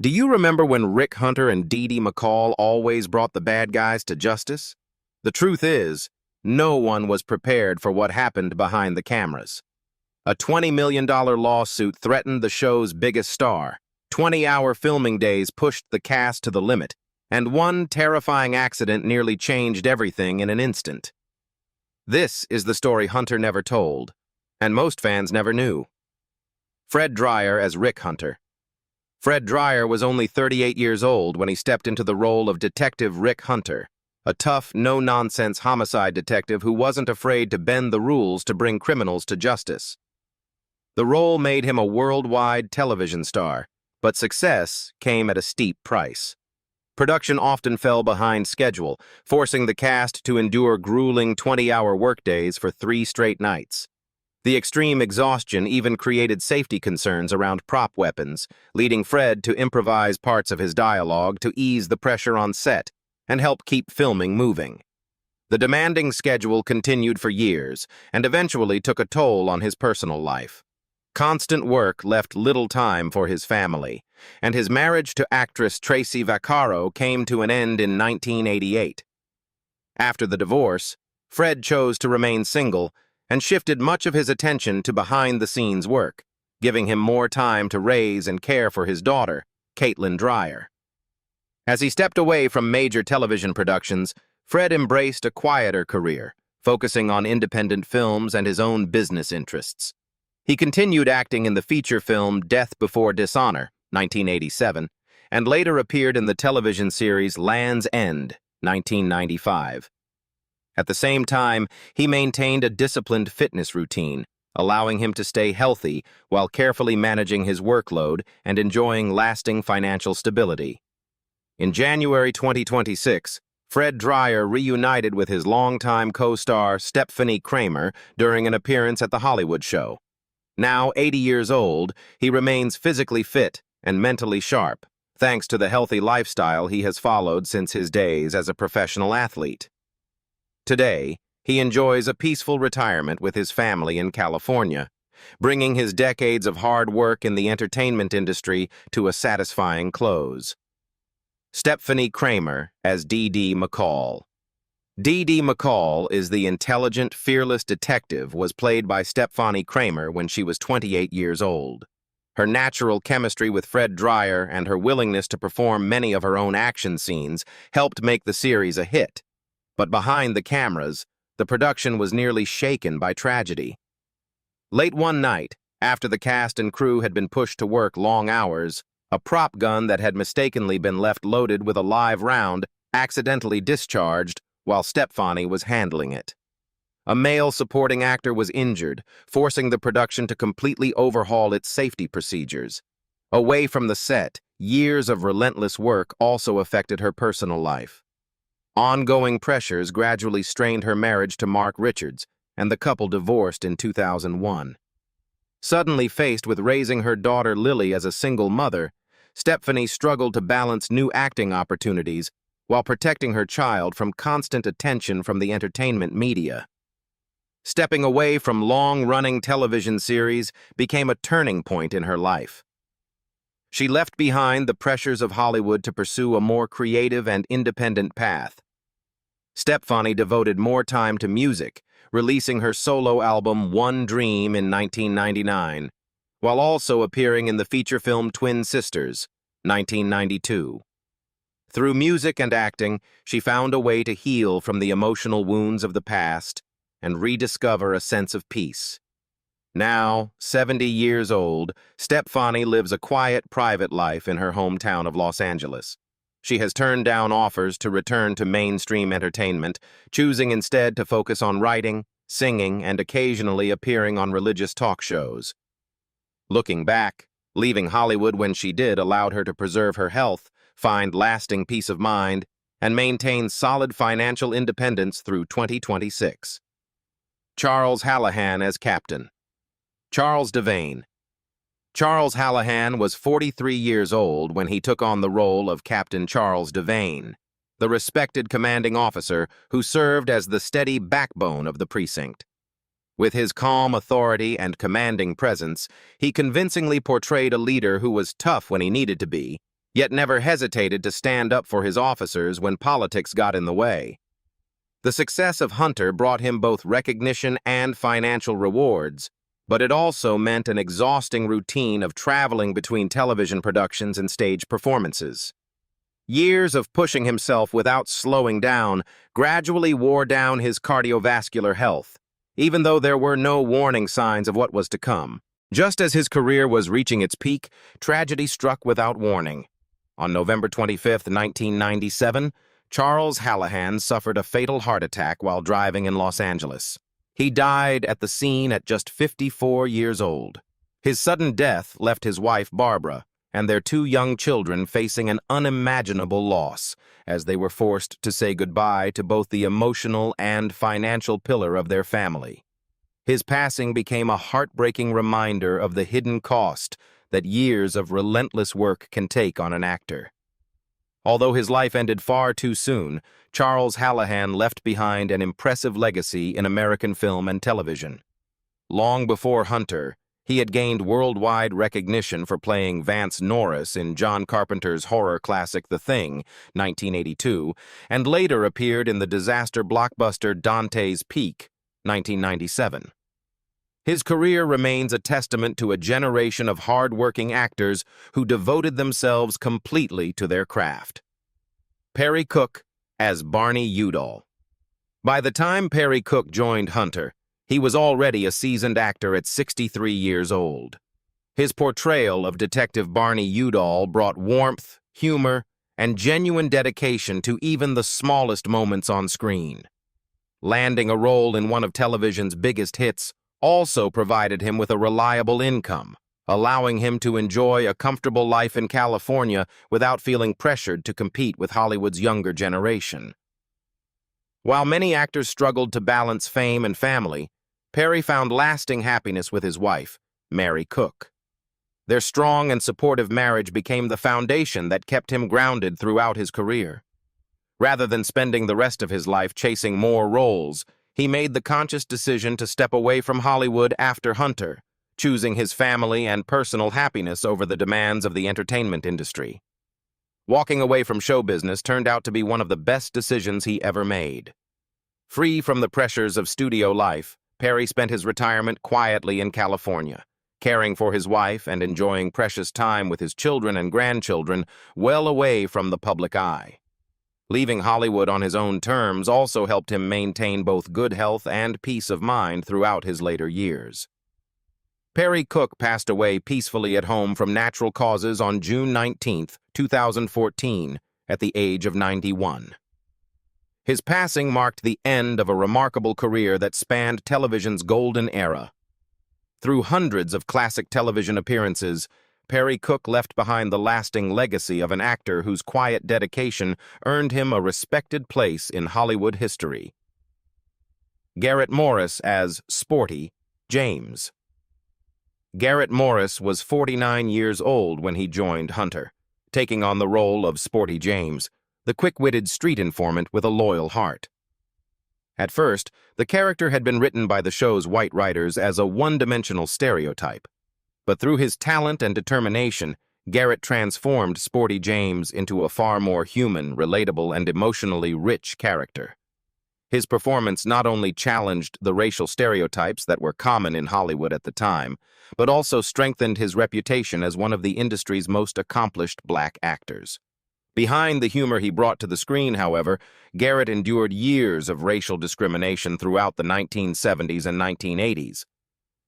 Do you remember when Rick Hunter and Dee Dee McCall always brought the bad guys to justice? The truth is, no one was prepared for what happened behind the cameras. A $20 million lawsuit threatened the show's biggest star. 20-hour filming days pushed the cast to the limit, and one terrifying accident nearly changed everything in an instant. This is the story Hunter never told, and most fans never knew. Fred Dryer as Rick Hunter. Fred Dryer was only 38 years old when he stepped into the role of Detective Rick Hunter, a tough, no-nonsense homicide detective who wasn't afraid to bend the rules to bring criminals to justice. The role made him a worldwide television star, but success came at a steep price. Production often fell behind schedule, forcing the cast to endure grueling 20-hour workdays for 3 straight nights. The extreme exhaustion even created safety concerns around prop weapons, leading Fred to improvise parts of his dialogue to ease the pressure on set and help keep filming moving. The demanding schedule continued for years and eventually took a toll on his personal life. Constant work left little time for his family, and his marriage to actress Tracy Vaccaro came to an end in 1988. After the divorce, Fred chose to remain single and shifted much of his attention to behind-the-scenes work, giving him more time to raise and care for his daughter, Caitlin Dryer. As he stepped away from major television productions, Fred embraced a quieter career, focusing on independent films and his own business interests. He continued acting in the feature film Death Before Dishonor, 1987, and later appeared in the television series Land's End, 1995. At the same time, he maintained a disciplined fitness routine, allowing him to stay healthy while carefully managing his workload and enjoying lasting financial stability. In January 2026, Fred Dryer reunited with his longtime co-star Stephanie Kramer during an appearance at The Hollywood Show. Now 80 years old, he remains physically fit and mentally sharp, thanks to the healthy lifestyle he has followed since his days as a professional athlete. Today, he enjoys a peaceful retirement with his family in California, bringing his decades of hard work in the entertainment industry to a satisfying close. Stephanie Kramer as Dee Dee McCall. Dee Dee McCall is the intelligent, fearless detective was played by Stephanie Kramer when she was 28 years old. Her natural chemistry with Fred Dryer and her willingness to perform many of her own action scenes helped make the series a hit. But behind the cameras, the production was nearly shaken by tragedy. Late one night, after the cast and crew had been pushed to work long hours, a prop gun that had mistakenly been left loaded with a live round accidentally discharged while Stephanie was handling it. A male supporting actor was injured, forcing the production to completely overhaul its safety procedures. Away from the set, years of relentless work also affected her personal life. Ongoing pressures gradually strained her marriage to Mark Richards, and the couple divorced in 2001. Suddenly faced with raising her daughter Lily as a single mother, Stephanie struggled to balance new acting opportunities while protecting her child from constant attention from the entertainment media. Stepping away from long-running television series became a turning point in her life. She left behind the pressures of Hollywood to pursue a more creative and independent path. Stephanie devoted more time to music, releasing her solo album One Dream in 1999, while also appearing in the feature film Twin Sisters, 1992. Through music and acting, she found a way to heal from the emotional wounds of the past and rediscover a sense of peace. Now, 70 years old, Stephanie lives a quiet, private life in her hometown of Los Angeles. She has turned down offers to return to mainstream entertainment, choosing instead to focus on writing, singing, and occasionally appearing on religious talk shows. Looking back, leaving Hollywood when she did allowed her to preserve her health, find lasting peace of mind, and maintain solid financial independence through 2026. Charles Hallahan as Captain. Charles Devane. Charles Hallahan was 43 years old when he took on the role of Captain Charles Devane, the respected commanding officer who served as the steady backbone of the precinct. With his calm authority and commanding presence, he convincingly portrayed a leader who was tough when he needed to be, yet never hesitated to stand up for his officers when politics got in the way. The success of Hunter brought him both recognition and financial rewards, but it also meant an exhausting routine of traveling between television productions and stage performances. Years of pushing himself without slowing down gradually wore down his cardiovascular health, even though there were no warning signs of what was to come. Just as his career was reaching its peak, tragedy struck without warning. On November 25, 1997, Charles Hallahan suffered a fatal heart attack while driving in Los Angeles. He died at the scene at just 54 years old. His sudden death left his wife, Barbara, and their two young children facing an unimaginable loss, as they were forced to say goodbye to both the emotional and financial pillar of their family. His passing became a heartbreaking reminder of the hidden cost that years of relentless work can take on an actor. Although his life ended far too soon, Charles Hallahan left behind an impressive legacy in American film and television. Long before Hunter, he had gained worldwide recognition for playing Vance Norris in John Carpenter's horror classic The Thing, 1982, and later appeared in the disaster blockbuster Dante's Peak, 1997. His career remains a testament to a generation of hard-working actors who devoted themselves completely to their craft. Perry Cook as Barney Udall. By the time Perry Cook joined Hunter, he was already a seasoned actor at 63 years old. His portrayal of Detective Barney Udall brought warmth, humor, and genuine dedication to even the smallest moments on screen. Landing a role in one of television's biggest hits also provided him with a reliable income, allowing him to enjoy a comfortable life in California without feeling pressured to compete with Hollywood's younger generation. While many actors struggled to balance fame and family, Perry found lasting happiness with his wife, Mary Cook. Their strong and supportive marriage became the foundation that kept him grounded throughout his career. Rather than spending the rest of his life chasing more roles, he made the conscious decision to step away from Hollywood after Hunter, choosing his family and personal happiness over the demands of the entertainment industry. Walking away from show business turned out to be one of the best decisions he ever made. Free from the pressures of studio life, Perry spent his retirement quietly in California, caring for his wife and enjoying precious time with his children and grandchildren well away from the public eye. Leaving Hollywood on his own terms also helped him maintain both good health and peace of mind throughout his later years. Perry Cook passed away peacefully at home from natural causes on June 19, 2014, at the age of 91. His passing marked the end of a remarkable career that spanned television's golden era. Through hundreds of classic television appearances, Perry Cook left behind the lasting legacy of an actor whose quiet dedication earned him a respected place in Hollywood history. Garrett Morris as Sporty James. Garrett Morris was 49 years old when he joined Hunter, taking on the role of Sporty James, the quick-witted street informant with a loyal heart. At first, the character had been written by the show's white writers as a one-dimensional stereotype. But through his talent and determination, Garrett transformed Sporty James into a far more human, relatable, and emotionally rich character. His performance not only challenged the racial stereotypes that were common in Hollywood at the time, but also strengthened his reputation as one of the industry's most accomplished black actors. Behind the humor he brought to the screen, however, Garrett endured years of racial discrimination throughout the 1970s and 1980s.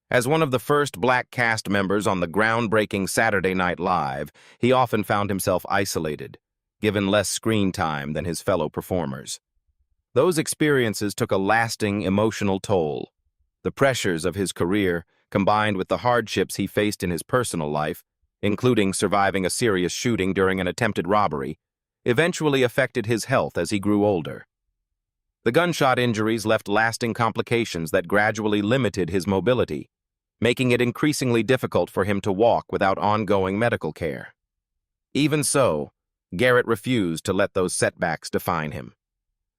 As one of the first black cast members on the groundbreaking Saturday Night Live, he often found himself isolated, given less screen time than his fellow performers. Those experiences took a lasting emotional toll. The pressures of his career, combined with the hardships he faced in his personal life, including surviving a serious shooting during an attempted robbery, eventually affected his health as he grew older. The gunshot injuries left lasting complications that gradually limited his mobility, making it increasingly difficult for him to walk without ongoing medical care. Even so, Garrett refused to let those setbacks define him.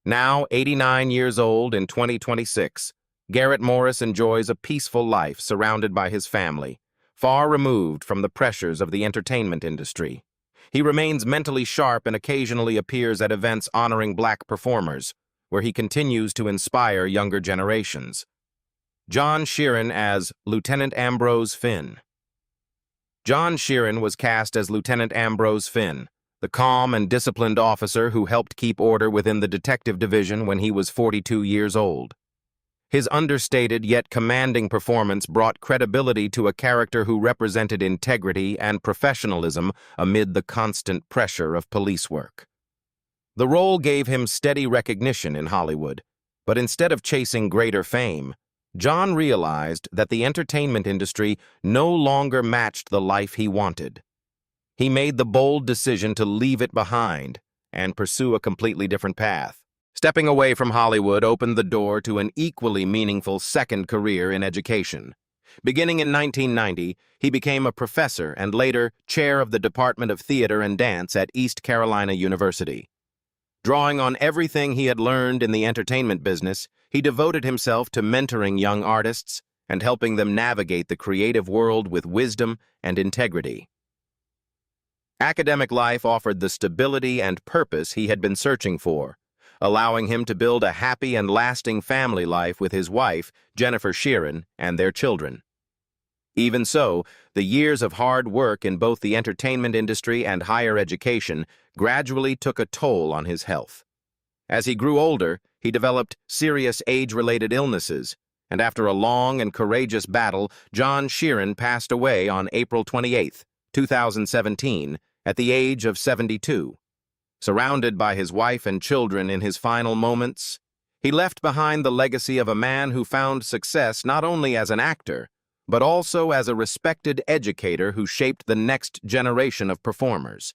Now, 89 years old in 2026, Garrett Morris enjoys a peaceful life surrounded by his family, far removed from the pressures of the entertainment industry. He remains mentally sharp and occasionally appears at events honoring black performers, where he continues to inspire younger generations. John Sheeran as Lieutenant Ambrose Finn. John Sheeran was cast as Lieutenant Ambrose Finn, the calm and disciplined officer who helped keep order within the detective division when he was 42 years old. His understated yet commanding performance brought credibility to a character who represented integrity and professionalism amid the constant pressure of police work. The role gave him steady recognition in Hollywood, but instead of chasing greater fame, John realized that the entertainment industry no longer matched the life he wanted. He made the bold decision to leave it behind and pursue a completely different path. Stepping away from Hollywood opened the door to an equally meaningful second career in education. Beginning in 1990, he became a professor and later chair of the Department of Theater and Dance at East Carolina University. Drawing on everything he had learned in the entertainment business, he devoted himself to mentoring young artists and helping them navigate the creative world with wisdom and integrity. Academic life offered the stability and purpose he had been searching for, allowing him to build a happy and lasting family life with his wife, Jennifer Sheeran, and their children. Even so, the years of hard work in both the entertainment industry and higher education gradually took a toll on his health. As he grew older, he developed serious age-related illnesses, and after a long and courageous battle, John Sheeran passed away on April 28, 2017, at the age of 72. Surrounded by his wife and children in his final moments, he left behind the legacy of a man who found success not only as an actor, but also as a respected educator who shaped the next generation of performers.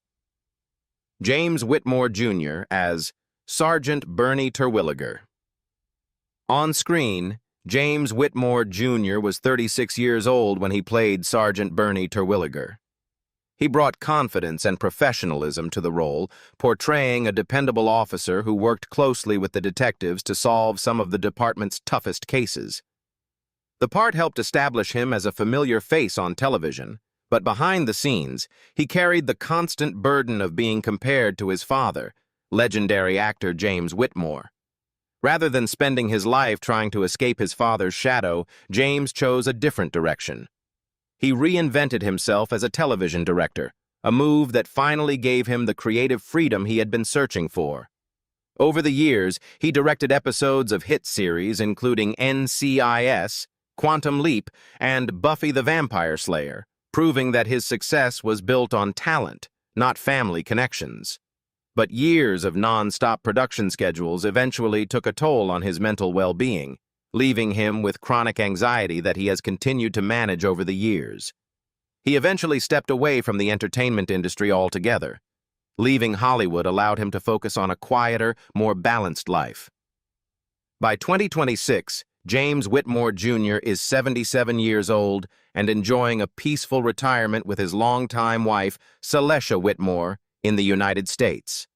James Whitmore, Jr. as Sergeant Bernie Terwilliger. On screen, James Whitmore, Jr. was 36 years old when he played Sergeant Bernie Terwilliger. He brought confidence and professionalism to the role, portraying a dependable officer who worked closely with the detectives to solve some of the department's toughest cases. The part helped establish him as a familiar face on television, but behind the scenes, he carried the constant burden of being compared to his father, legendary actor James Whitmore. Rather than spending his life trying to escape his father's shadow, James chose a different direction. He reinvented himself as a television director, a move that finally gave him the creative freedom he had been searching for. Over the years, he directed episodes of hit series including NCIS, Quantum Leap, and Buffy the Vampire Slayer, proving that his success was built on talent, not family connections. But years of non-stop production schedules eventually took a toll on his mental well-being, leaving him with chronic anxiety that he has continued to manage over the years. He eventually stepped away from the entertainment industry altogether. Leaving Hollywood allowed him to focus on a quieter, more balanced life. By 2026, James Whitmore, Jr. is 77 years old and enjoying a peaceful retirement with his longtime wife, Celestia Whitmore, in the United States.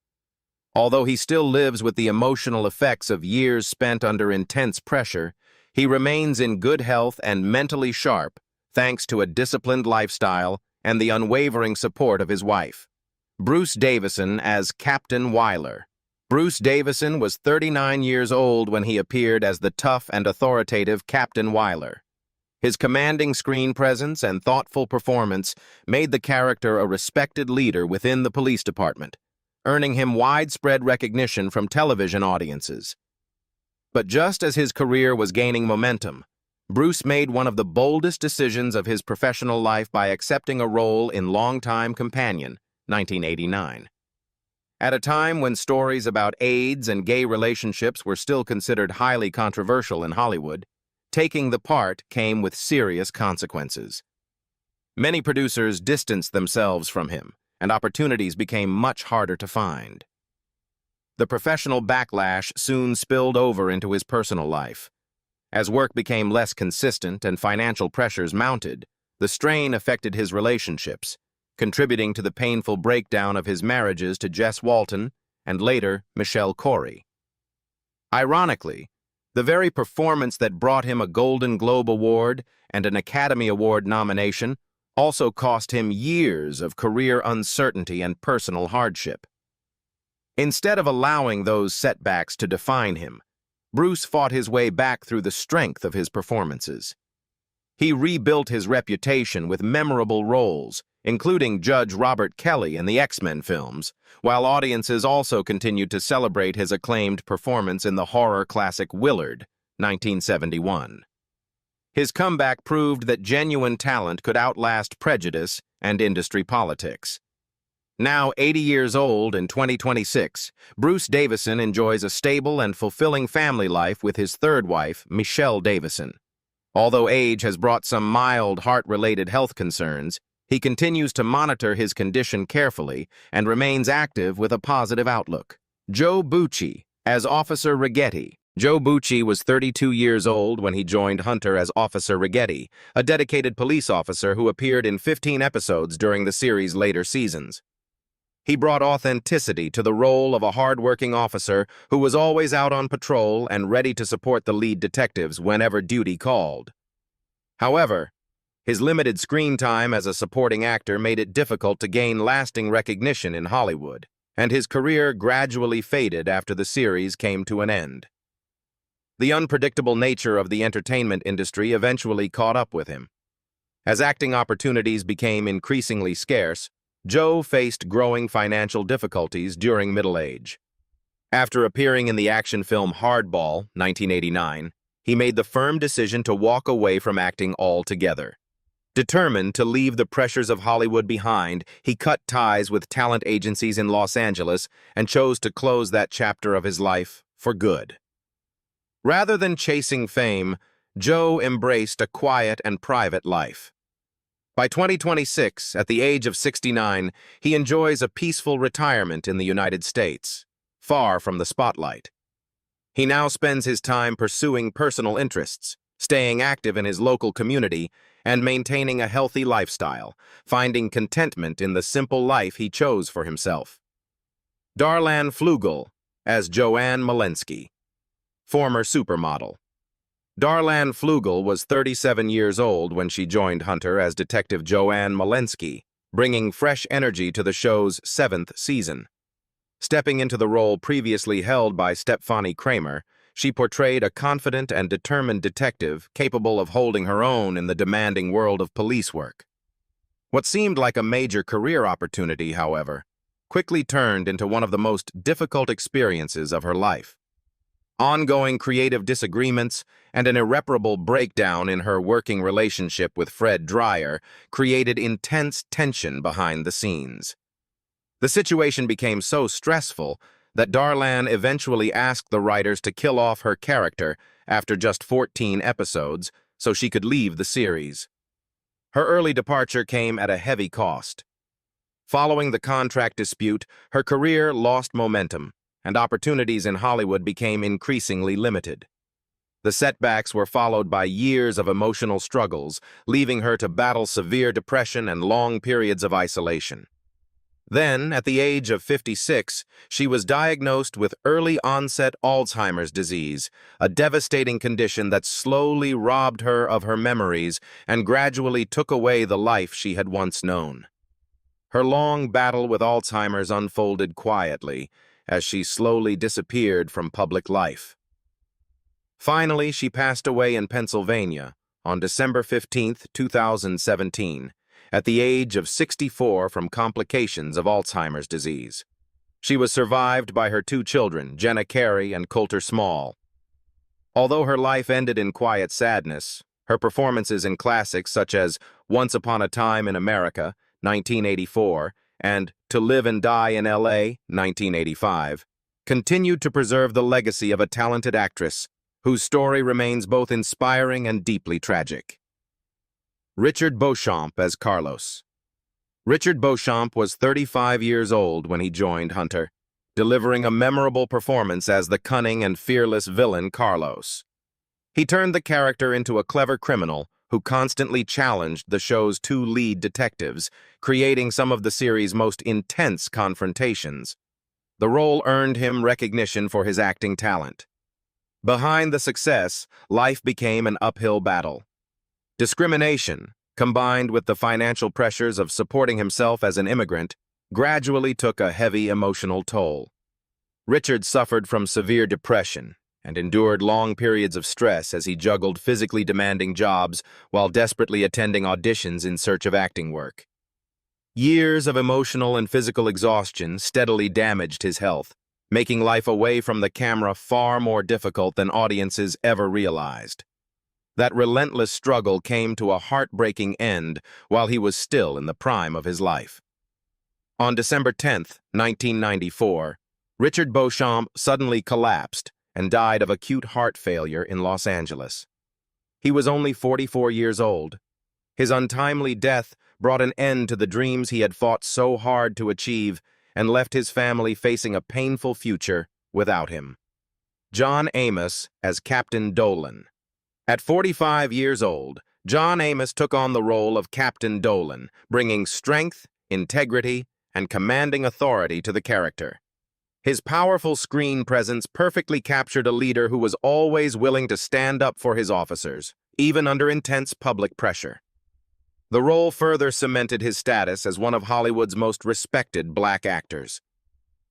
Although he still lives with the emotional effects of years spent under intense pressure, he remains in good health and mentally sharp thanks to a disciplined lifestyle and the unwavering support of his wife. Bruce Davison as Captain Wyler. Bruce Davison was 39 years old when he appeared as the tough and authoritative Captain Wyler. His commanding screen presence and thoughtful performance made the character a respected leader within the police department, earning him widespread recognition from television audiences. But just as his career was gaining momentum, Bruce made one of the boldest decisions of his professional life by accepting a role in Longtime Companion, 1989. At a time when stories about AIDS and gay relationships were still considered highly controversial in Hollywood, taking the part came with serious consequences. Many producers distanced themselves from him, and opportunities became much harder to find. The professional backlash soon spilled over into his personal life. As work became less consistent and financial pressures mounted, the strain affected his relationships, contributing to the painful breakdown of his marriages to Jess Walton and later Michelle Corey. Ironically, the very performance that brought him a Golden Globe Award and an Academy Award nomination also cost him years of career uncertainty and personal hardship. Instead of allowing those setbacks to define him, Bruce fought his way back through the strength of his performances. He rebuilt his reputation with memorable roles, including Judge Robert Kelly in the X-Men films, while audiences also continued to celebrate his acclaimed performance in the horror classic Willard, 1971. His comeback proved that genuine talent could outlast prejudice and industry politics. Now 80 years old in 2026, Bruce Davison enjoys a stable and fulfilling family life with his third wife, Michelle Davison. Although age has brought some mild heart-related health concerns, he continues to monitor his condition carefully and remains active with a positive outlook. Joe Bucci as Officer Righetti. Joe Bucci was 32 years old when he joined Hunter as Officer Righetti, a dedicated police officer who appeared in 15 episodes during the series' later seasons. He brought authenticity to the role of a hard-working officer who was always out on patrol and ready to support the lead detectives whenever duty called. However, his limited screen time as a supporting actor made it difficult to gain lasting recognition in Hollywood, and his career gradually faded after the series came to an end. The unpredictable nature of the entertainment industry eventually caught up with him. As acting opportunities became increasingly scarce, Joe faced growing financial difficulties during middle age. After appearing in the action film Hardball, 1989, he made the firm decision to walk away from acting altogether. Determined to leave the pressures of Hollywood behind, he cut ties with talent agencies in Los Angeles and chose to close that chapter of his life for good. Rather than chasing fame, Joe embraced a quiet and private life. By 2026, at the age of 69, he enjoys a peaceful retirement in the United States, far from the spotlight. He now spends his time pursuing personal interests, staying active in his local community, and maintaining a healthy lifestyle, finding contentment in the simple life he chose for himself. Darlan Fluegel as Joanne Malensky, former supermodel. Darlan Fluegel was 37 years old when she joined Hunter as Detective Joanne Malensky, bringing fresh energy to the show's 7th season. Stepping into the role previously held by Stefanie Kramer, she portrayed a confident and determined detective capable of holding her own in the demanding world of police work. What seemed like a major career opportunity, however, quickly turned into one of the most difficult experiences of her life. Ongoing creative disagreements and an irreparable breakdown in her working relationship with Fred Dryer created intense tension behind the scenes. The situation became so stressful that Darlan eventually asked the writers to kill off her character after just 14 episodes so she could leave the series. Her early departure came at a heavy cost. Following the contract dispute, her career lost momentum, and opportunities in Hollywood became increasingly limited. The setbacks were followed by years of emotional struggles, leaving her to battle severe depression and long periods of isolation. Then, at the age of 56, she was diagnosed with early-onset Alzheimer's disease, a devastating condition that slowly robbed her of her memories and gradually took away the life she had once known. Her long battle with Alzheimer's unfolded quietly, as she slowly disappeared from public life. Finally, she passed away in Pennsylvania on December 15, 2017, at the age of 64 from complications of Alzheimer's disease. She was survived by her 2 children, Jenna Carey and Coulter Small. Although her life ended in quiet sadness, her performances in classics such as Once Upon a Time in America, 1984, and To Live and Die in L.A., 1985, continued to preserve the legacy of a talented actress whose story remains both inspiring and deeply tragic. Richard Beauchamp as Carlos. Richard Beauchamp was 35 years old when he joined Hunter, delivering a memorable performance as the cunning and fearless villain Carlos. He turned the character into a clever criminal who constantly challenged the show's 2 lead detectives, creating some of the series' most intense confrontations. The role earned him recognition for his acting talent. Behind the success, life became an uphill battle. Discrimination, combined with the financial pressures of supporting himself as an immigrant, gradually took a heavy emotional toll. Richard suffered from severe depression and endured long periods of stress as he juggled physically demanding jobs while desperately attending auditions in search of acting work. Years of emotional and physical exhaustion steadily damaged his health, making life away from the camera far more difficult than audiences ever realized. That relentless struggle came to a heartbreaking end while he was still in the prime of his life. On December 10, 1994, Richard Beauchamp suddenly collapsed and died of acute heart failure in Los Angeles. He was only 44 years old. His untimely death brought an end to the dreams he had fought so hard to achieve and left his family facing a painful future without him. John Amos as Captain Dolan. At 45 years old, John Amos took on the role of Captain Dolan, bringing strength, integrity, and commanding authority to the character. His powerful screen presence perfectly captured a leader who was always willing to stand up for his officers, even under intense public pressure. The role further cemented his status as one of Hollywood's most respected black actors.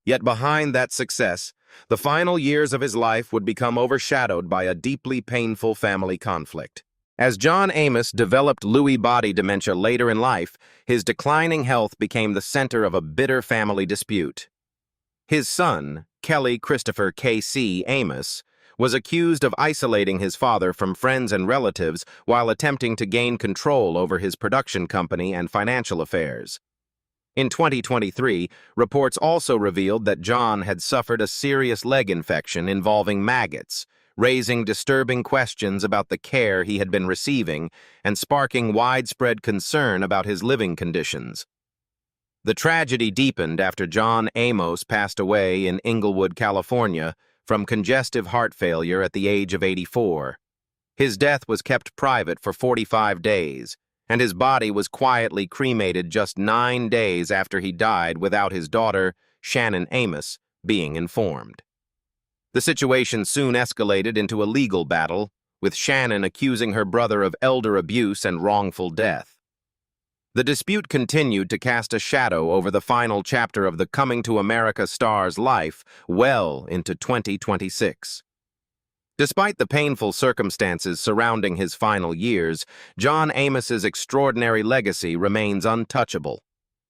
Yet behind that success, the final years of his life would become overshadowed by a deeply painful family conflict. As John Amos developed Lewy body dementia later in life, his declining health became the center of a bitter family dispute. His son, Kelly Christopher K.C. Amos, was accused of isolating his father from friends and relatives while attempting to gain control over his production company and financial affairs. In 2023, reports also revealed that John had suffered a serious leg infection involving maggots, raising disturbing questions about the care he had been receiving and sparking widespread concern about his living conditions. The tragedy deepened after John Amos passed away in Inglewood, California, from congestive heart failure at the age of 84. His death was kept private for 45 days, and his body was quietly cremated just 9 days after he died without his daughter, Shannon Amos, being informed. The situation soon escalated into a legal battle, with Shannon accusing her brother of elder abuse and wrongful death. The dispute continued to cast a shadow over the final chapter of the Coming to America star's life well into 2026. Despite the painful circumstances surrounding his final years, John Amos's extraordinary legacy remains untouchable.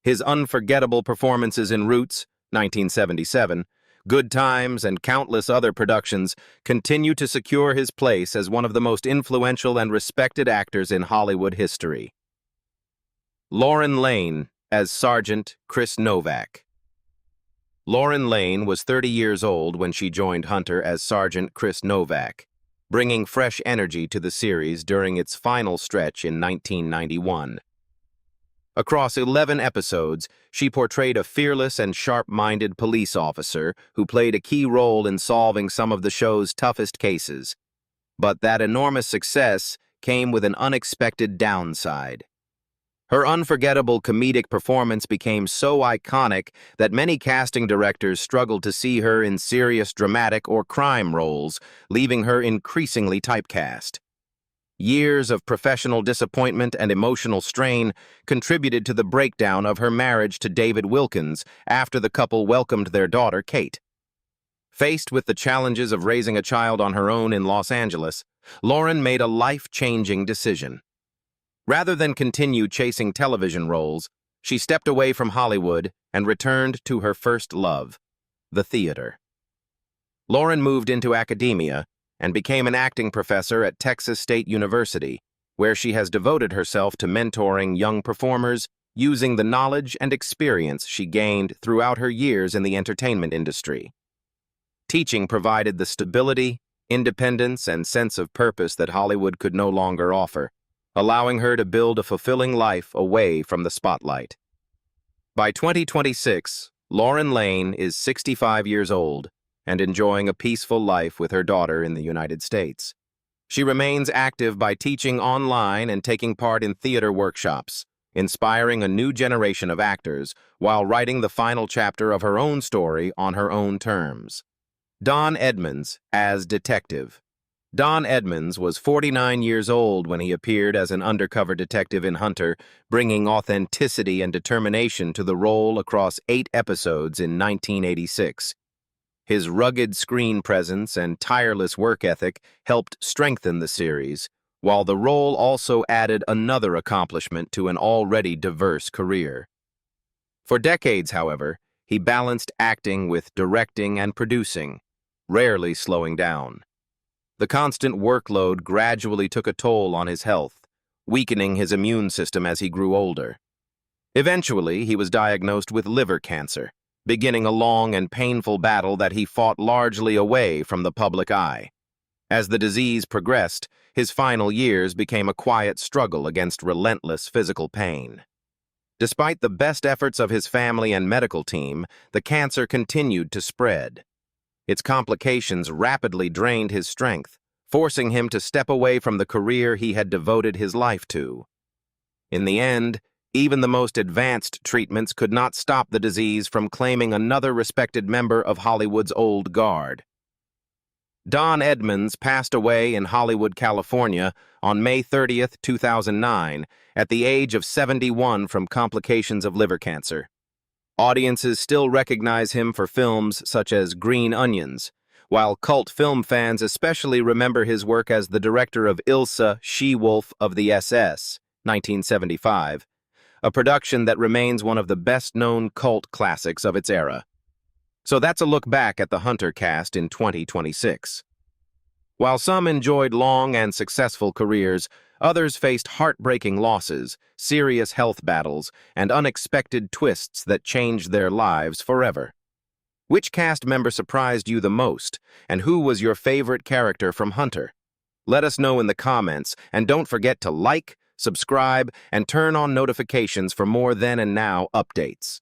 His unforgettable performances in Roots, 1977, Good Times, and countless other productions continue to secure his place as one of the most influential and respected actors in Hollywood history. Lauren Lane as Sergeant Chris Novak. Lauren Lane was 30 years old when she joined Hunter as Sergeant Chris Novak, bringing fresh energy to the series during its final stretch in 1991. Across 11 episodes, she portrayed a fearless and sharp-minded police officer who played a key role in solving some of the show's toughest cases. But that enormous success came with an unexpected downside. Her unforgettable comedic performance became so iconic that many casting directors struggled to see her in serious dramatic or crime roles, leaving her increasingly typecast. Years of professional disappointment and emotional strain contributed to the breakdown of her marriage to David Wilkins after the couple welcomed their daughter, Kate. Faced with the challenges of raising a child on her own in Los Angeles, Lauren made a life-changing decision. Rather than continue chasing television roles, she stepped away from Hollywood and returned to her first love, the theater. Lauren moved into academia and became an acting professor at Texas State University, where she has devoted herself to mentoring young performers using the knowledge and experience she gained throughout her years in the entertainment industry. Teaching provided the stability, independence, and sense of purpose that Hollywood could no longer offer, allowing her to build a fulfilling life away from the spotlight. By 2026, Lauren Lane is 65 years old and enjoying a peaceful life with her daughter in the United States. She remains active by teaching online and taking part in theater workshops, inspiring a new generation of actors while writing the final chapter of her own story on her own terms. Don Edmonds as Detective. Don Edmonds was 49 years old when he appeared as an undercover detective in Hunter, bringing authenticity and determination to the role across 8 episodes in 1986. His rugged screen presence and tireless work ethic helped strengthen the series, while the role also added another accomplishment to an already diverse career. For decades, however, he balanced acting with directing and producing, rarely slowing down. The constant workload gradually took a toll on his health, weakening his immune system as he grew older. Eventually, he was diagnosed with liver cancer, beginning a long and painful battle that he fought largely away from the public eye. As the disease progressed, his final years became a quiet struggle against relentless physical pain. Despite the best efforts of his family and medical team, the cancer continued to spread. Its complications rapidly drained his strength, forcing him to step away from the career he had devoted his life to. In the end, even the most advanced treatments could not stop the disease from claiming another respected member of Hollywood's old guard. Don Edmonds passed away in Hollywood, California on May 30, 2009, at the age of 71 from complications of liver cancer. Audiences still recognize him for films such as Green Onions, while cult film fans especially remember his work as the director of Ilsa, She-Wolf of the SS, 1975, a production that remains one of the best-known cult classics of its era. So that's a look back at the Hunter cast in 2026. While some enjoyed long and successful careers, others faced heartbreaking losses, serious health battles, and unexpected twists that changed their lives forever. Which cast member surprised you the most, and who was your favorite character from Hunter? Let us know in the comments, and don't forget to like, subscribe, and turn on notifications for more Then and Now updates.